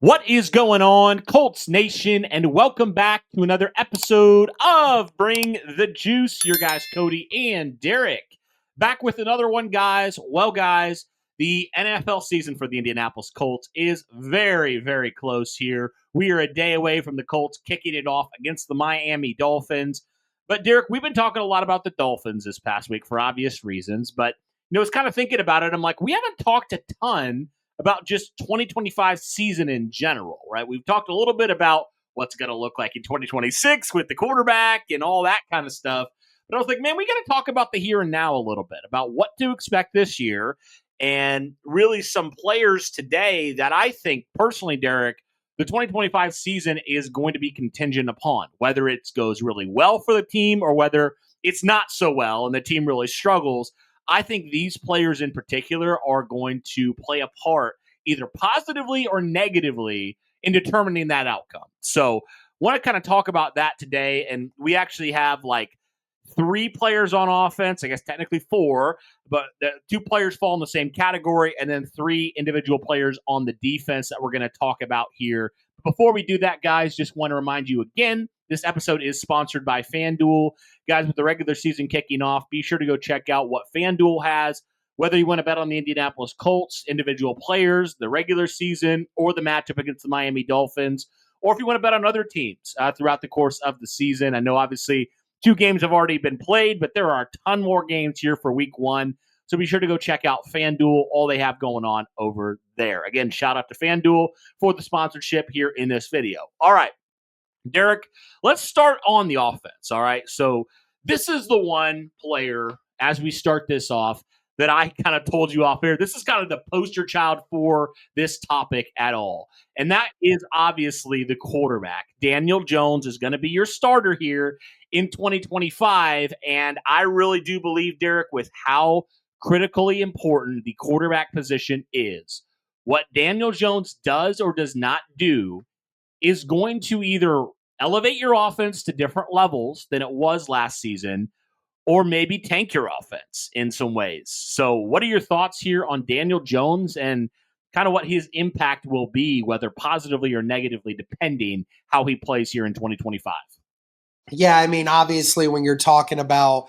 What is going on, Colts Nation, and welcome back to another episode of Bring the Juice. Your guys, Cody and Derek, back with another one, guys. Well, guys, the NFL season for the Indianapolis Colts is very, very close here. We are a day away from the Colts kicking it off against the Miami Dolphins. But, Derek, we've been talking a lot about the Dolphins this past week for obvious reasons. But, I was kind of thinking about it. I'm like, we haven't talked a ton about just 2025 season in general, right? We've talked a little bit about what's going to look like in 2026 with the quarterback and all that kind of stuff. But I was like, man, we got to talk about the here and now a little bit, about what to expect this year, and really some players today that I think personally, Derek, the 2025 season is going to be contingent upon, whether it goes really well for the team or whether it's not so well and the team really struggles. I think these players in particular are going to play a part either positively or negatively in determining that outcome. So want to kind of talk about that today. And we actually have like 3 players on offense, I guess technically 4, but the 2 players fall in the same category, and then 3 individual players on the defense that we're going to talk about here. Before we do that, guys, just want to remind you again, this episode is sponsored by FanDuel. Guys, with the regular season kicking off, be sure to go check out what FanDuel has. Whether you want to bet on the Indianapolis Colts, individual players, the regular season, or the matchup against the Miami Dolphins, or if you want to bet on other teams throughout the course of the season. I know, obviously, 2 games have already been played, but there are a ton more games here for week 1. So be sure to go check out FanDuel, all they have going on over there. Again, shout out to FanDuel for the sponsorship here in this video. All right, Derek, let's start on the offense. All right, so this is the one player, as we start this off, that I kind of told you off air. This is kind of the poster child for this topic at all. And that is obviously the quarterback. Daniel Jones is going to be your starter here in 2025. And I really do believe, Derek, with how critically important the quarterback position is, what Daniel Jones does or does not do is going to either elevate your offense to different levels than it was last season, or maybe tank your offense in some ways. So what are your thoughts here on Daniel Jones and kind of what his impact will be, whether positively or negatively, depending how he plays here in 2025? Yeah, I mean, obviously, when you're talking about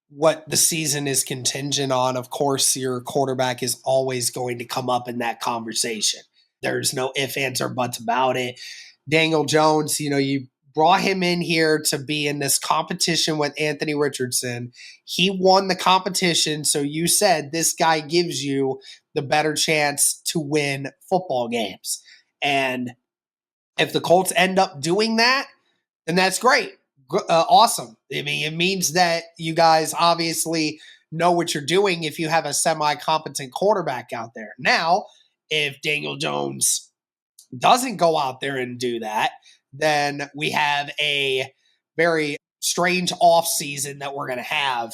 what the season is contingent on, of course, your quarterback is always going to come up in that conversation. There's no ifs, ands, or buts about it. Daniel Jones, you brought him in here to be in this competition with Anthony Richardson. He won the competition, so you said this guy gives you the better chance to win football games. And if the Colts end up doing that, then that's great. Awesome. I mean, it means that you guys obviously know what you're doing if you have a semi-competent quarterback out there. Now, if Daniel Jones doesn't go out there and do that, then we have a very strange offseason that we're going to have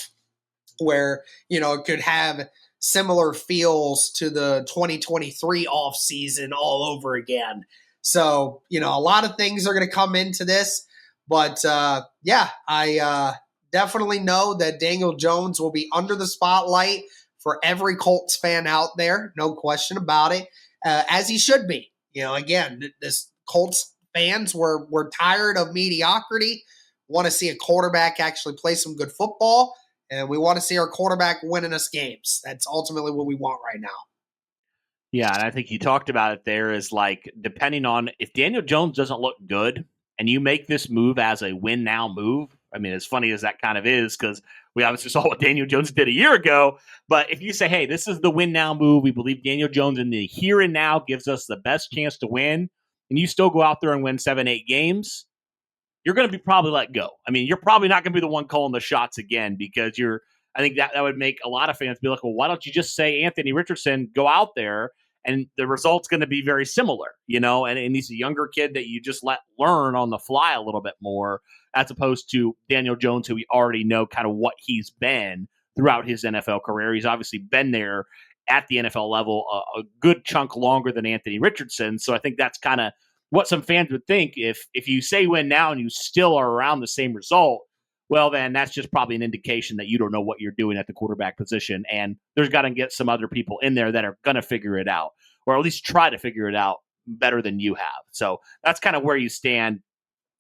where, it could have similar feels to the 2023 offseason all over again. So, a lot of things are going to come into this. But, I definitely know that Daniel Jones will be under the spotlight for every Colts fan out there. No question about it, as he should be. Again, this Colts fans, we're tired of mediocrity. Want to see a quarterback actually play some good football, and we want to see our quarterback winning us games. That's ultimately what we want right now. Yeah, and I think you talked about it there is like, depending on if Daniel Jones doesn't look good and you make this move as a win now move, I mean, as funny as that kind of is, because we obviously saw what Daniel Jones did a year ago. But if you say, hey, this is the win now move, we believe Daniel Jones in the here and now gives us the best chance to win, and you still go out there and win 7-8 games, you're going to be probably let go. I mean, you're probably not going to be the one calling the shots again, because I think that would make a lot of fans be like, well, why don't you just say Anthony Richardson, go out there, and the result's going to be very similar, and he's a younger kid that you just let learn on the fly a little bit more, as opposed to Daniel Jones, who we already know kind of what he's been throughout his NFL career. He's obviously been there at the NFL level a good chunk longer than Anthony Richardson. So I think that's kind of what some fans would think. If you say win now and you still are around the same result, well, then that's just probably an indication that you don't know what you're doing at the quarterback position. And there's got to get some other people in there that are going to figure it out, or at least try to figure it out better than you have. So that's kind of where you stand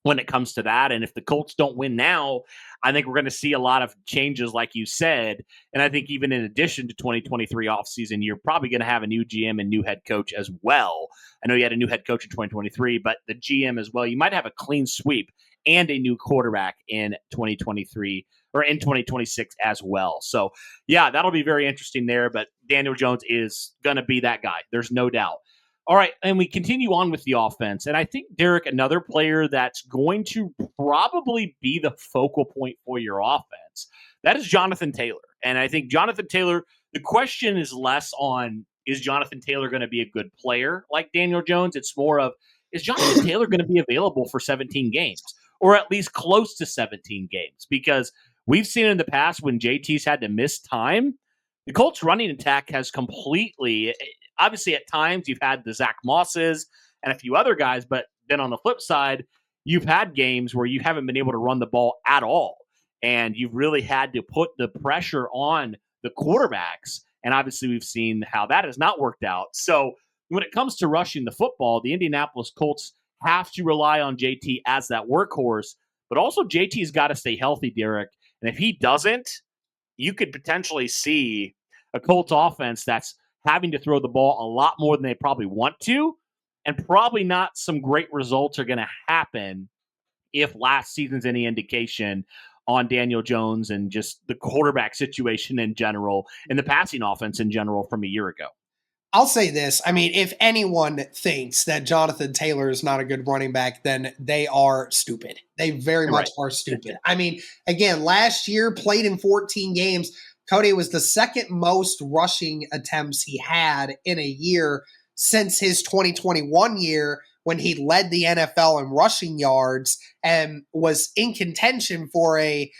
when it comes to that. And if the Colts don't win now, I think we're going to see a lot of changes, like you said. And I think even in addition to 2023 offseason, you're probably going to have a new GM and new head coach as well. I know you had a new head coach in 2023, but the GM as well. You might have a clean sweep and a new quarterback in 2023 or in 2026 as well. So, yeah, that'll be very interesting there. But Daniel Jones is going to be that guy. There's no doubt. All right, and we continue on with the offense. And I think, Derek, another player that's going to probably be the focal point for your offense, that is Jonathan Taylor. And I think Jonathan Taylor, the question is less on, is Jonathan Taylor going to be a good player like Daniel Jones? It's more of, is Jonathan Taylor going to be available for 17 games or at least close to 17 games? Because we've seen in the past when JT's had to miss time, the Colts running attack has completely, obviously at times you've had the Zach Mosses and a few other guys, but then on the flip side, you've had games where you haven't been able to run the ball at all. And you've really had to put the pressure on the quarterbacks. And obviously we've seen how that has not worked out. So when it comes to rushing the football, the Indianapolis Colts have to rely on JT as that workhorse, but also JT's got to stay healthy, Derek. And if he doesn't, you could potentially see a Colts offense that's having to throw the ball a lot more than they probably want to, and probably not some great results are going to happen if last season's any indication on Daniel Jones and just the quarterback situation in general and the passing offense in general from a year ago. I'll say this. I mean, if anyone thinks that Jonathan Taylor is not a good running back, then they are stupid. They very much are stupid. I mean, again, last year played in 14 games. Cody, was the second most rushing attempts he had in a year since his 2021 year when he led the NFL in rushing yards and was in contention for a,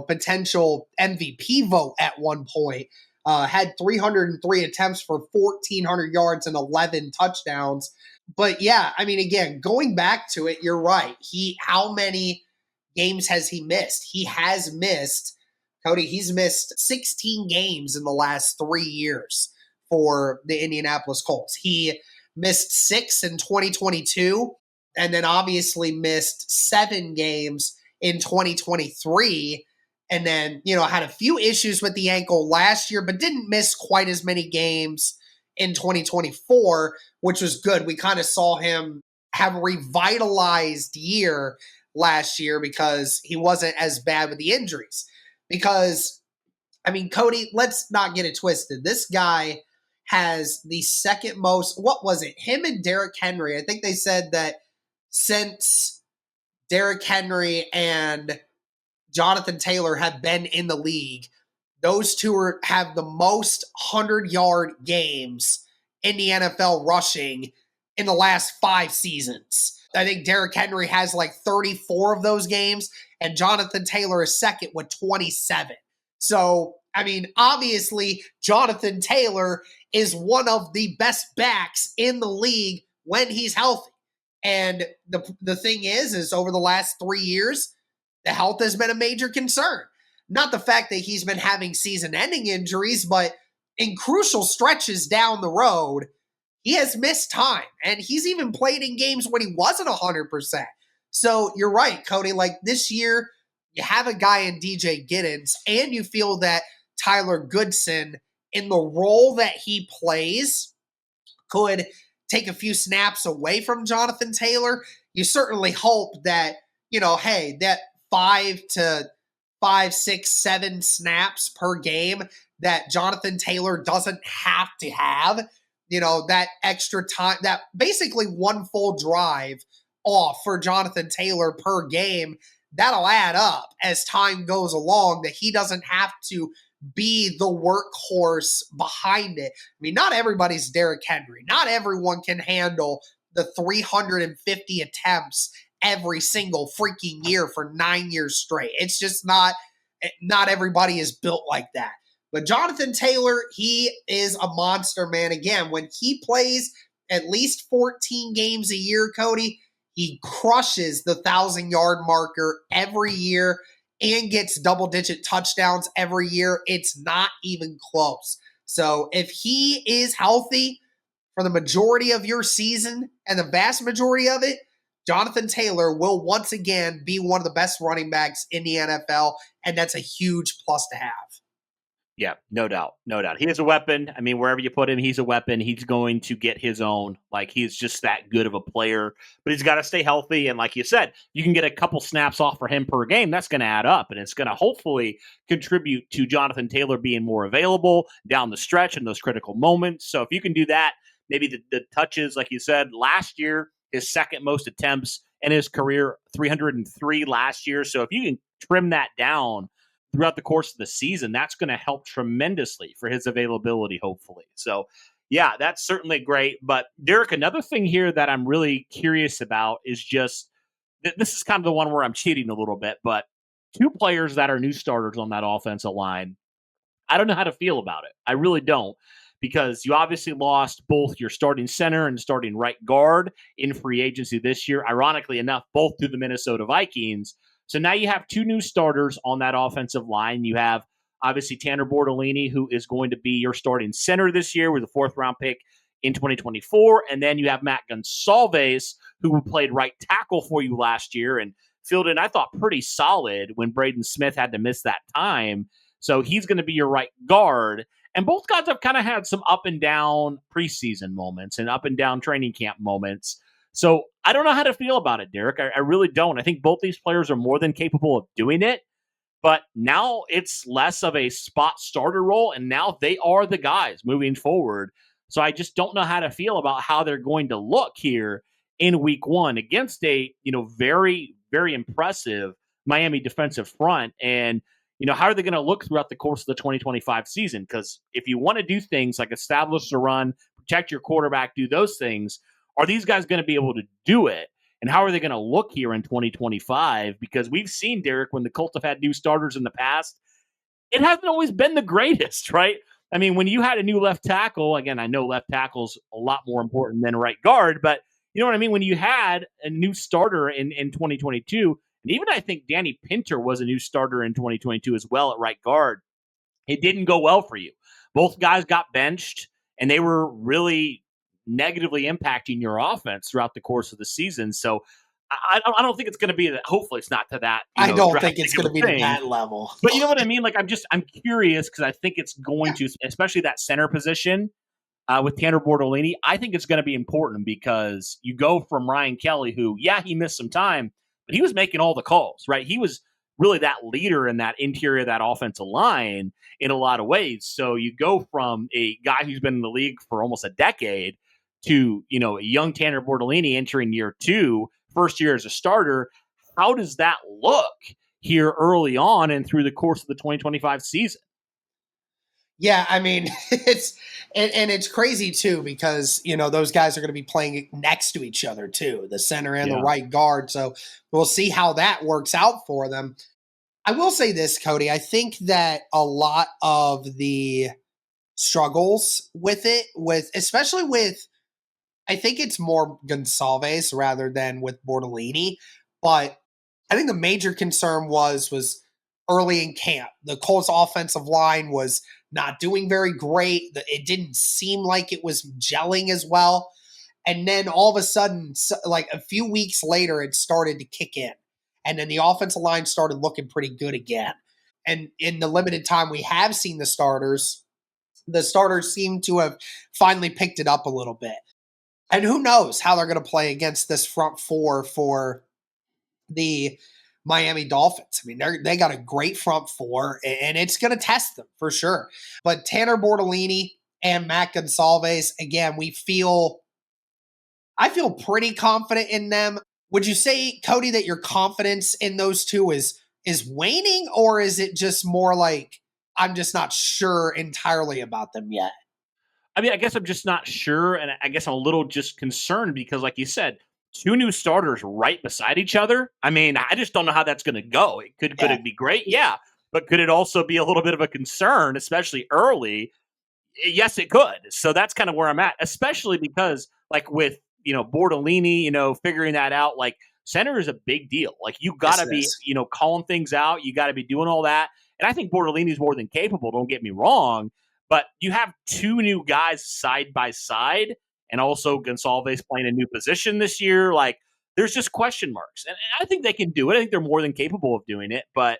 potential MVP vote at one point. Had 303 attempts for 1,400 yards and 11 touchdowns. But yeah, I mean, again, going back to it, you're right. How many games has he missed? He has missed, Cody, he's missed 16 games in the last 3 years for the Indianapolis Colts. He missed 6 in 2022, and then obviously missed 7 games in 2023. And then, had a few issues with the ankle last year, but didn't miss quite as many games in 2024, which was good. We kind of saw him have a revitalized year last year because he wasn't as bad with the injuries. Because, I mean, Cody, let's not get it twisted. This guy has the second most, what was it? Him and Derrick Henry. I think they said that since Derrick Henry and Jonathan Taylor have been in the league, those two have the most 100-yard games in the NFL rushing in the last 5 seasons. I think Derrick Henry has like 34 of those games, and Jonathan Taylor is second with 27. So, I mean, obviously, Jonathan Taylor is one of the best backs in the league when he's healthy. And the thing is over the last 3 years, the health has been a major concern. Not the fact that he's been having season-ending injuries, but in crucial stretches down the road, he has missed time. And he's even played in games when he wasn't 100%. So you're right, Cody. Like this year, you have a guy in DJ Giddens, and you feel that Tyler Goodson, in the role that he plays, could take a few snaps away from Jonathan Taylor. You certainly hope that, hey, that 5 to 6, 7 snaps per game that Jonathan Taylor doesn't have to have, that extra time, that basically one full drive off for Jonathan Taylor per game, that'll add up as time goes along, that he doesn't have to be the workhorse behind it. I mean, not everybody's Derrick Henry. Not everyone can handle the 350 attempts every single freaking year for 9 years straight. It's just not everybody is built like that. But Jonathan Taylor, he is a monster, man. Again, when he plays at least 14 games a year, Cody, he crushes the 1,000-yard marker every year and gets double-digit touchdowns every year. It's not even close. So if he is healthy for the majority of your season and the vast majority of it, Jonathan Taylor will once again be one of the best running backs in the NFL, and that's a huge plus to have. Yeah, no doubt. No doubt. He is a weapon. I mean, wherever you put him, he's a weapon. He's going to get his own. Like, he's just that good of a player. But he's got to stay healthy. And like you said, you can get a couple snaps off for him per game. That's going to add up. And it's going to hopefully contribute to Jonathan Taylor being more available down the stretch in those critical moments. So if you can do that, maybe the touches, like you said, last year, his second most attempts in his career, 303 last year. So if you can trim that down throughout the course of the season, that's going to help tremendously for his availability, hopefully. So, yeah, that's certainly great. But, Derek, another thing here that I'm really curious about is just this is kind of the one where I'm cheating a little bit, but two players that are new starters on that offensive line, I don't know how to feel about it. I really don't, because you obviously lost both your starting center and starting right guard in free agency this year. Ironically enough, both to the Minnesota Vikings. So now you have two new starters on that offensive line. You have obviously Tanner Bortolini, who is going to be your starting center this year with a fourth-round pick in 2024. And then you have Matt Gonsalves, who played right tackle for you last year and filled in, I thought, pretty solid when Braden Smith had to miss that time. So he's going to be your right guard. And both guys have kind of had some up and down preseason moments and up and down training camp moments. So I don't know how to feel about it, Derek. I really don't. I think both these players are more than capable of doing it. But now it's less of a spot starter role, and now they are the guys moving forward. So I just don't know how to feel about how they're going to look here in week one against a, very, very impressive Miami defensive front. And, how are they going to look throughout the course of the 2025 season? Because if you want to do things like establish the run, protect your quarterback, do those things, are these guys going to be able to do it? And how are they going to look here in 2025? Because we've seen, Derek, when the Colts have had new starters in the past, it hasn't always been the greatest, right? I mean, when you had a new left tackle, again, I know left tackle's a lot more important than right guard, but you know what I mean? When you had a new starter in 2022, and even I think Danny Pinter was a new starter in 2022 as well at right guard, it didn't go well for you. Both guys got benched, and they were really negatively impacting your offense throughout the course of the season. So I don't think it's going to be that. Hopefully it's not to that. I don't think it's going to be to that level. But you know what I mean? Like, I'm curious because I think it's going to, especially that center position with Tanner Bortolini. I think it's going to be important because you go from Ryan Kelly, who, he missed some time, but he was making all the calls, right? He was really that leader in that interior of that offensive line in a lot of ways. So you go from a guy who's been in the league for almost a decade to, a young Tanner Bortolini entering year two, first year as a starter. How does that look here early on and through the course of the 2025 season? Yeah, I mean, it's crazy too because, those guys are going to be playing next to each other too, the center and the right guard. So we'll see how that works out for them. I will say this, Cody, I think that a lot of the struggles with it, especially with, I think it's more Gonsalves rather than with Bortolini, but I think the major concern was early in camp. The Colts offensive line was not doing very great. It didn't seem like it was gelling as well. And then all of a sudden, like a few weeks later, it started to kick in. And then the offensive line started looking pretty good again. And in the limited time we have seen the starters seem to have finally picked it up a little bit. And who knows how they're going to play against this front four for the Miami Dolphins. I mean, they got a great front four, and it's going to test them for sure. But Tanner Bortolini and Matt Gonsalves, again, I feel pretty confident in them. Would you say, Cody, that your confidence in those two is waning, or is it just more like I'm just not sure entirely about them yet? I mean, I guess I'm just not sure, and I guess I'm a little just concerned because, like you said, two new starters right beside each other. I mean, I just don't know how that's going to go. Could it be great? Yeah. But could it also be a little bit of a concern, especially early? Yes, it could. So that's kind of where I'm at, especially because, like, with, Bortolini, figuring that out, like, center is a big deal. Like, you got to be, calling things out. You got to be doing all that. And I think Bortolini is more than capable. Don't get me wrong. But you have two new guys side by side. and also Gonsalves playing a new position this year. Like, there's just question marks. And I think they can do it. I think they're more than capable of doing it. But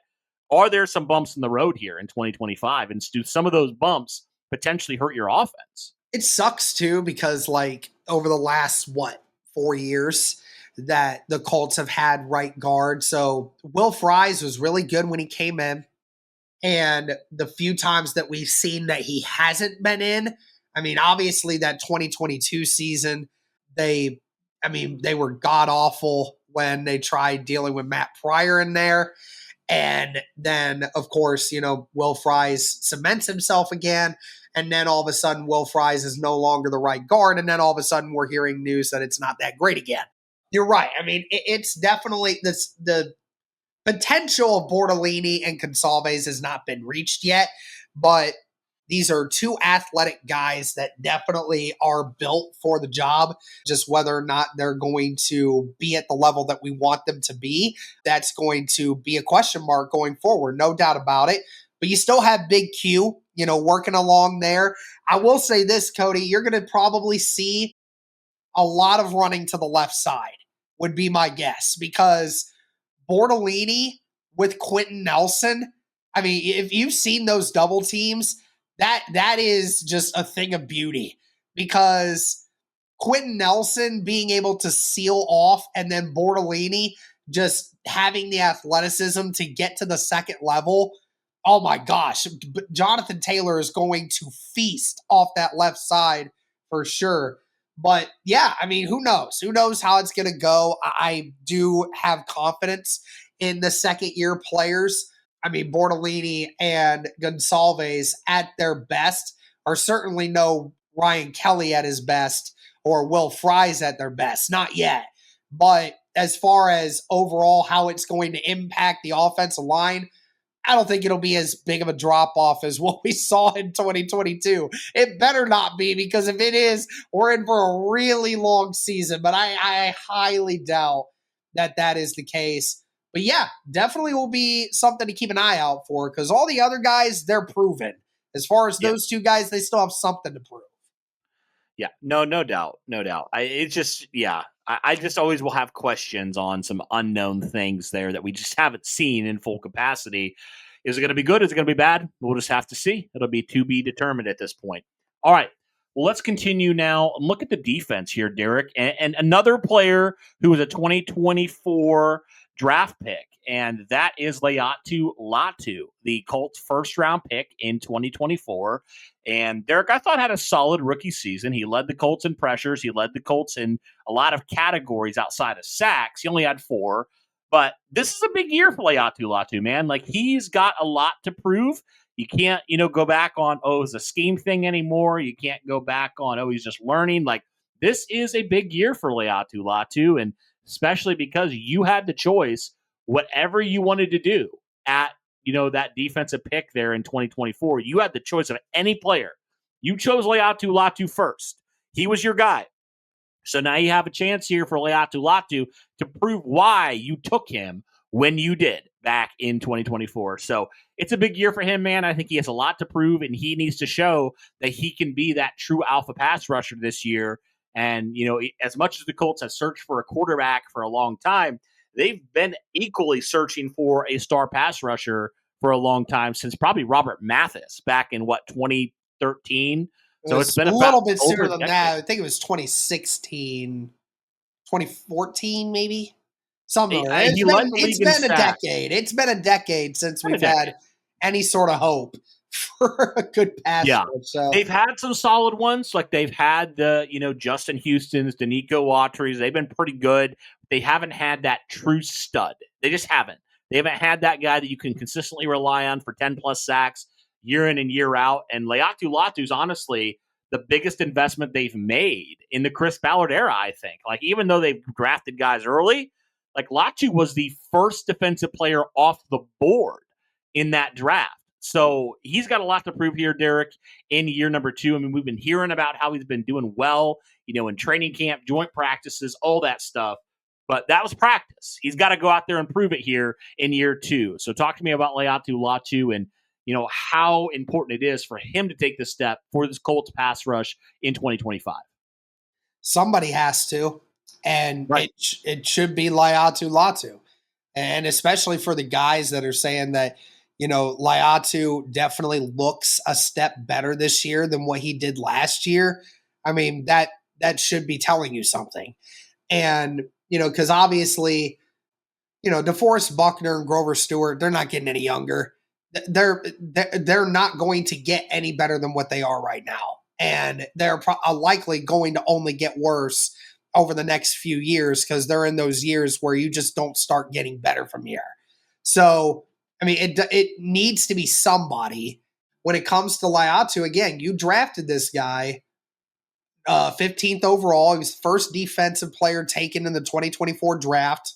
are there some bumps in the road here in 2025? And do some of those bumps potentially hurt your offense? It sucks too because like over the last 4 years that the Colts have had right guard. So Will Fries was really good when he came in. And the few times that we've seen that he hasn't been in, I mean, obviously that 2022 season, they were god awful when they tried dealing with Matt Pryor in there. And then, of course, Will Fries cements himself again. And then all of a sudden, Will Fries is no longer the right guard. And then all of a sudden, we're hearing news that it's not that great again. You're right. I mean, it's definitely the potential of Bortolini and Gonsalves has not been reached yet, but these are two athletic guys that definitely are built for the job. Just whether or not they're going to be at the level that we want them to be, that's going to be a question mark going forward, no doubt about it. But you still have Big Q, working along there. I will say this, Cody, you're going to probably see a lot of running to the left side, would be my guess, because Bortolini with Quentin Nelson, I mean, if you've seen those double teams, that is just a thing of beauty, because Quentin Nelson being able to seal off and then Bortolini just having the athleticism to get to the second level. Oh my gosh, Jonathan Taylor is going to feast off that left side for sure. But yeah, I mean, who knows? Who knows how it's going to go? I do have confidence in the second year players. I mean, Bortolini and Gonsalves at their best are certainly no Ryan Kelly at his best or Will Fries at their best. Not yet. But as far as overall how it's going to impact the offensive line, I don't think it'll be as big of a drop off as what we saw in 2022. It better not be, because if it is, we're in for a really long season. But I highly doubt that is the case. But yeah, definitely will be something to keep an eye out for, because all the other guys, they're proven. As far as those two guys, they still have something to prove. Yeah, no doubt. I just always will have questions on some unknown things there that we just haven't seen in full capacity. Is it going to be good? Is it going to be bad? We'll just have to see. It'll be to be determined at this point. All right. Well, let's continue now and look at the defense here, Derek. And another player who was a 2024 draft pick, and that is Laiatu Latu, the Colts first-round pick in 2024. And Derek, I thought, had a solid rookie season. He led the Colts in pressures. He led the Colts in a lot of categories outside of sacks. He only had 4. But this is a big year for Laiatu Latu, man. Like, he's got a lot to prove. You can't, go back on, it's a scheme thing anymore. You can't go back on, he's just learning. Like, this is a big year for Laiatu Latu, and especially because you had the choice, whatever you wanted to do at, that defensive pick there in 2024. You had the choice of any player. You chose Laiatu Latu first. He was your guy. So now you have a chance here for Laiatu Latu to prove why you took him when you did back in 2024. So it's a big year for him, man. I think he has a lot to prove, and he needs to show that he can be that true alpha pass rusher this year. And, as much as the Colts have searched for a quarterback for a long time, they've been equally searching for a star pass rusher for a long time, since probably Robert Mathis back in 2013. So it's been a little bit sooner than that. I think it was 2016, 2014, maybe. Something. It's been a decade. It's been a decade since we've had any sort of hope for a good pass rush. So they've had some solid ones. Like, they've had the, Justin Houston's, the Nico Autry's. They've been pretty good. They haven't had that true stud. They just haven't. They haven't had that guy that you can consistently rely on for 10-plus sacks year in and year out. And Laiatu Latu's honestly the biggest investment they've made in the Chris Ballard era, I think. Like, even though they've drafted guys early, like, Latu was the first defensive player off the board in that draft. So he's got a lot to prove here, Derek, in year number 2. I mean, we've been hearing about how he's been doing well, in training camp, joint practices, all that stuff. But that was practice. He's got to go out there and prove it here in year 2. So talk to me about Laiatu Latu and, how important it is for him to take this step for this Colts pass rush in 2025. somebody has to, and Right. it should be Laiatu Latu. And especially for the guys that are saying that, Laiatu definitely looks a step better this year than what he did last year. I mean, that should be telling you something. And, because obviously, DeForest Buckner and Grover Stewart, they're not getting any younger. They're not going to get any better than what they are right now. And they're likely going to only get worse over the next few years because they're in those years where you just don't start getting better from here. So, I mean, it needs to be somebody. When it comes to Laiatu, again, you drafted this guy 15th overall. He was the first defensive player taken in the 2024 draft.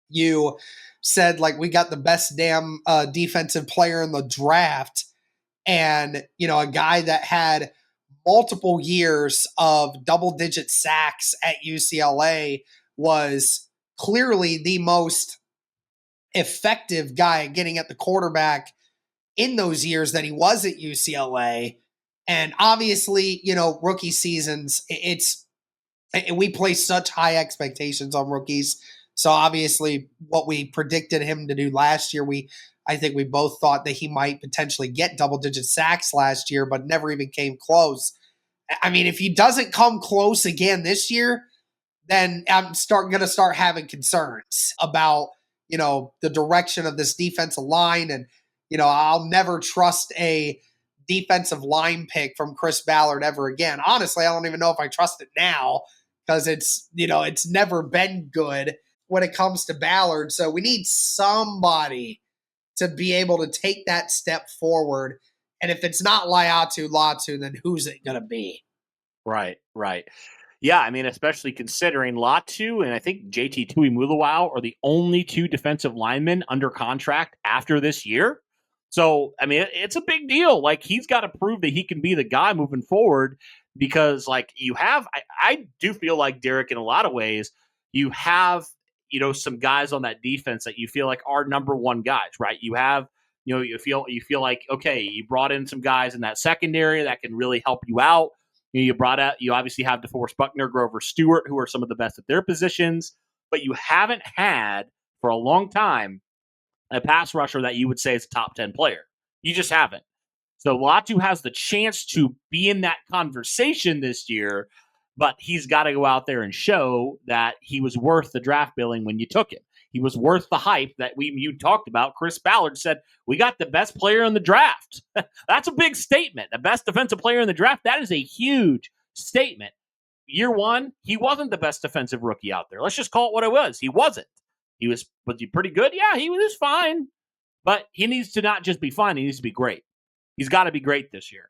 You said, like, we got the best damn defensive player in the draft, and a guy that had multiple years of double-digit sacks at UCLA was clearly the most effective guy getting at the quarterback in those years that he was at UCLA. And obviously, rookie seasons, we place such high expectations on rookies. So obviously what we predicted him to do last year, I think we both thought that he might potentially get double-digit sacks last year, but never even came close. I mean, if he doesn't come close again this year, then I'm going to start having concerns about, the direction of this defensive line. And, I'll never trust a defensive line pick from Chris Ballard ever again. Honestly, I don't even know if I trust it now because it's never been good when it comes to Ballard. So we need somebody to be able to take that step forward. And if it's not Laiatu Latu, then who's it going to be? Right. Yeah, I mean, especially considering Latu and I think JT Tuimuluau are the only two defensive linemen under contract after this year. So, I mean, it's a big deal. Like, he's got to prove that he can be the guy moving forward because, like, I do feel like, Derek, in a lot of ways, you have, some guys on that defense that you feel like are number one guys, right? You have, you feel like, okay, you brought in some guys in that secondary that can really help you out. You obviously have DeForest Buckner, Grover Stewart, who are some of the best at their positions, but you haven't had for a long time a pass rusher that you would say is a top 10 player. You just haven't. So Latu has the chance to be in that conversation this year, but he's got to go out there and show that he was worth the draft billing when you took him. He was worth the hype that you talked about. Chris Ballard said, we got the best player in the draft. That's a big statement. The best defensive player in the draft. That is a huge statement. Year one, he wasn't the best defensive rookie out there. Let's just call it what it was. He wasn't. Was he pretty good? Yeah, he was fine. But he needs to not just be fine. He needs to be great. He's got to be great this year.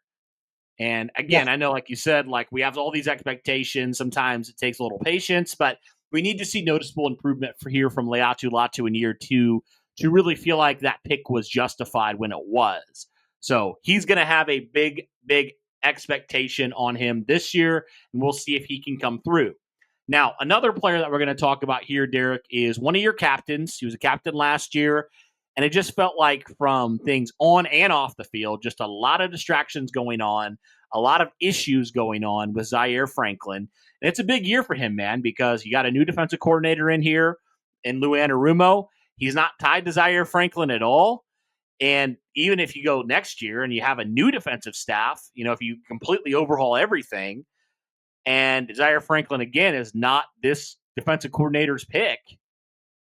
And again, I know, like you said, like we have all these expectations. Sometimes it takes a little patience, but we need to see noticeable improvement from Laiatu Latu in year two to really feel like that pick was justified when it was. So he's going to have a big, big expectation on him this year, and we'll see if he can come through. Now, another player that we're going to talk about here, Derek, is one of your captains. He was a captain last year, and it just felt like from things on and off the field, just a lot of distractions going on, a lot of issues going on with Zaire Franklin. And it's a big year for him, man, because you got a new defensive coordinator in here in Lou Anarumo. He's not tied to Zaire Franklin at all. And even if you go next year and you have a new defensive staff, if you completely overhaul everything, and Zaire Franklin, again, is not this defensive coordinator's pick,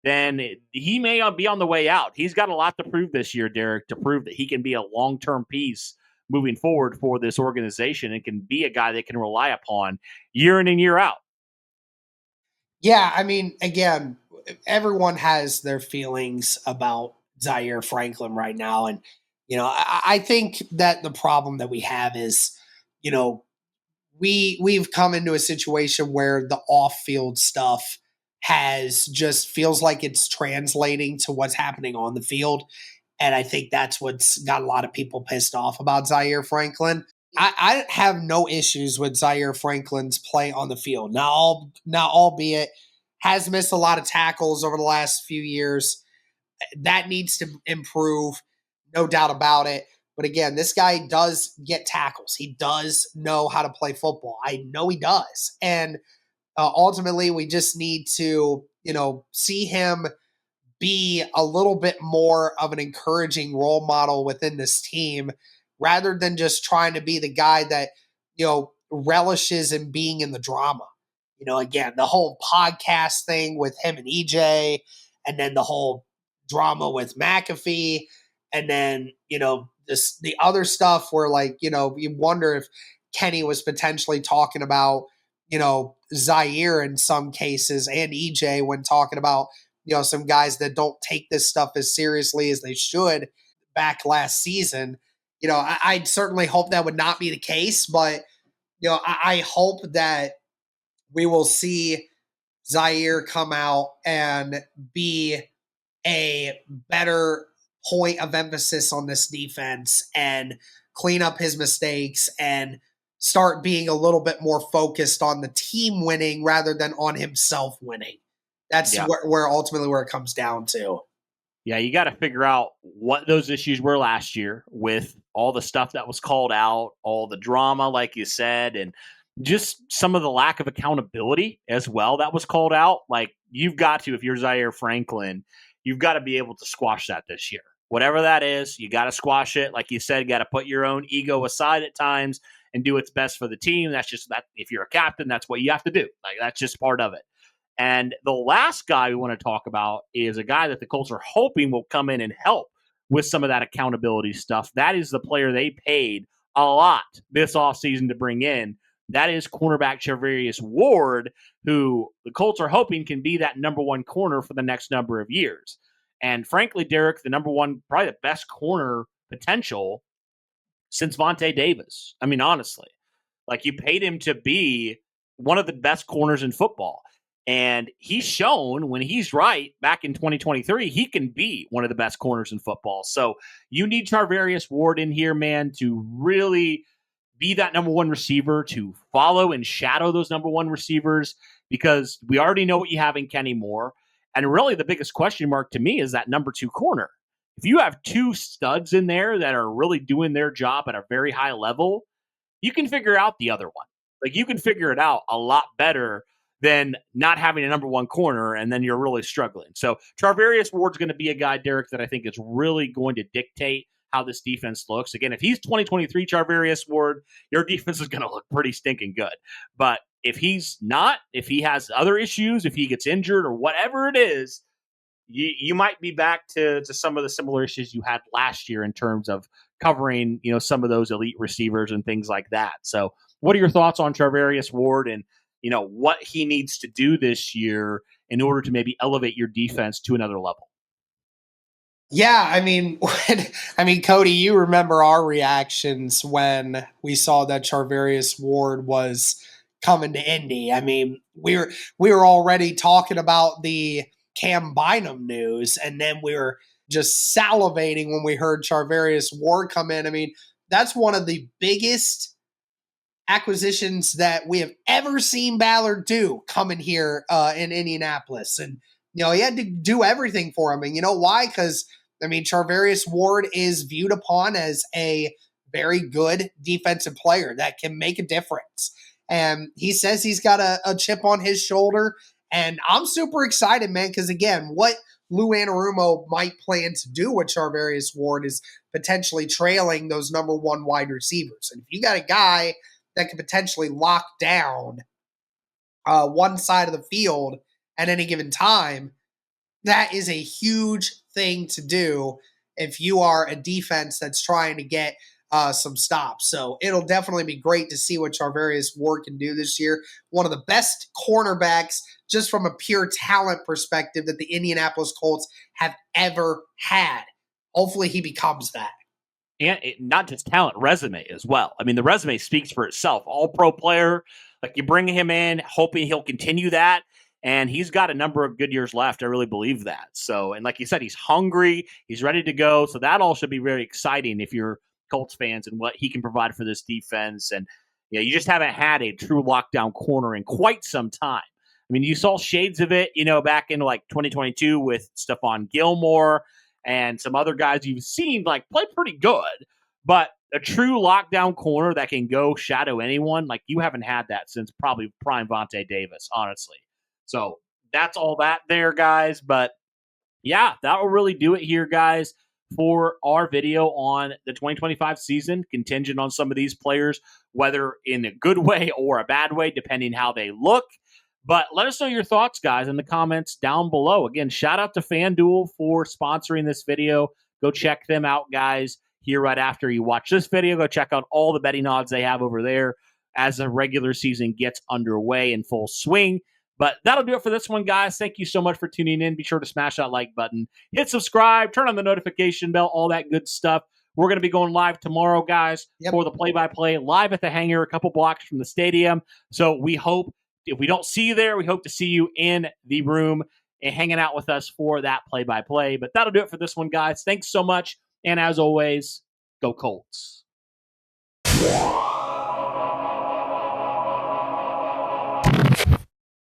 then he may be on the way out. He's got a lot to prove this year, Derek, to prove that he can be a long-term piece moving forward for this organization and can be a guy they can rely upon year in and year out. Yeah, I mean, again, everyone has their feelings about Zaire Franklin right now. And, I think that the problem that we have is, we've come into a situation where the off-field stuff feels like it's translating to what's happening on the field. And I think that's what's got a lot of people pissed off about Zaire Franklin. I have no issues with Zaire Franklin's play on the field. Now, albeit has missed a lot of tackles over the last few years. That needs to improve, no doubt about it. But again, this guy does get tackles. He does know how to play football. I know he does. And ultimately, we just need to, see him be a little bit more of an encouraging role model within this team rather than just trying to be the guy that, relishes in being in the drama. Again, the whole podcast thing with him and EJ, and then the whole drama with McAfee, and then, the other stuff where, like, you wonder if Kenny was potentially talking about, Zaire in some cases and EJ when talking about, some guys that don't take this stuff as seriously as they should back last season. I certainly hope that would not be the case, but, I hope that we will see Zaire come out and be a better point of emphasis on this defense and clean up his mistakes and start being a little bit more focused on the team winning rather than on himself winning. That's where ultimately where it comes down to. Yeah, you got to figure out what those issues were last year with all the stuff that was called out, all the drama, like you said, and just some of the lack of accountability as well that was called out. Like, you've got to, if you're Zaire Franklin, you've got to be able to squash that this year. Whatever that is, you got to squash it. Like you said, got to put your own ego aside at times and do what's best for the team. That's just that. If you're a captain, that's what you have to do. Like, that's just part of it. And the last guy we want to talk about is a guy that the Colts are hoping will come in and help with some of that accountability stuff. That is the player they paid a lot this offseason to bring in. That is cornerback Charvarius Ward, who the Colts are hoping can be that number one corner for the next number of years. And frankly, Derek, the number one, probably the best corner potential since Vontae Davis. I mean, honestly, like, you paid him to be one of the best corners in football. And he's shown when he's right back in 2023, he can be one of the best corners in football. So you need Charvarius Ward in here, man, to really be that number one receiver, to follow and shadow those number one receivers, because we already know what you have in Kenny Moore. And really the biggest question mark to me is that number two corner. If you have two studs in there that are really doing their job at a very high level, you can figure out the other one. Like, you can figure it out a lot better than not having a number one corner, and then you're really struggling. So Charvarius Ward's going to be a guy, Derek, that I think is really going to dictate how this defense looks. Again, if he's 2023 Charvarius Ward, your defense is going to look pretty stinking good. But if he's not, if he has other issues, if he gets injured or whatever it is, you might be back to some of the similar issues you had last year in terms of covering, some of those elite receivers and things like that. So what are your thoughts on Charvarius Ward and, what he needs to do this year in order to maybe elevate your defense to another level? Yeah, I mean, Cody, you remember our reactions when we saw that Charvarius Ward was coming to Indy. I mean, we were already talking about the Cam Bynum news, and then we were just salivating when we heard Charvarius Ward come in. I mean, that's one of the biggest acquisitions that we have ever seen Ballard do coming here in Indianapolis. And, he had to do everything for him. And you know why? Because, Charvarius Ward is viewed upon as a very good defensive player that can make a difference. And he says he's got a chip on his shoulder. And I'm super excited, man, because, again, what Lou Anarumo might plan to do with Charvarius Ward is potentially trailing those number one wide receivers. And if you got a guy that could potentially lock down one side of the field at any given time, that is a huge thing to do if you are a defense that's trying to get some stops. So it'll definitely be great to see what Charvarius Ward can do this year. One of the best cornerbacks, just from a pure talent perspective, that the Indianapolis Colts have ever had. Hopefully he becomes that. And not just talent, resume as well. I mean, the resume speaks for itself. All-pro player, like, you bring him in, hoping he'll continue that, and he's got a number of good years left. I really believe that. So, and like you said, he's hungry, he's ready to go. So that all should be very exciting if you're Colts fans and what he can provide for this defense. And you just haven't had a true lockdown corner in quite some time. I mean, you saw shades of it, back in like 2022 with Stephon Gilmore and some other guys you've seen like play pretty good. But a true lockdown corner that can go shadow anyone, like you haven't had that since probably prime Vontae Davis, honestly. So that's all that there, guys. But yeah, that will really do it here, guys, for our video on the 2025 season, contingent on some of these players, whether in a good way or a bad way, depending how they look. But let us know your thoughts, guys, in the comments down below. Again, shout out to FanDuel for sponsoring this video. Go check them out, guys, here right after you watch this video. Go check out all the betting odds they have over there as the regular season gets underway in full swing. But that'll do it for this one, guys. Thank you so much for tuning in. Be sure to smash that like button, hit subscribe, turn on the notification bell, all that good stuff. We're going to be going live tomorrow, guys, for the play-by-play, live at the hangar, a couple blocks from the stadium. So we hope, if we don't see you there, we hope to see you in the room and hanging out with us for that play-by-play. But that'll do it for this one, guys. Thanks so much. And as always, go Colts.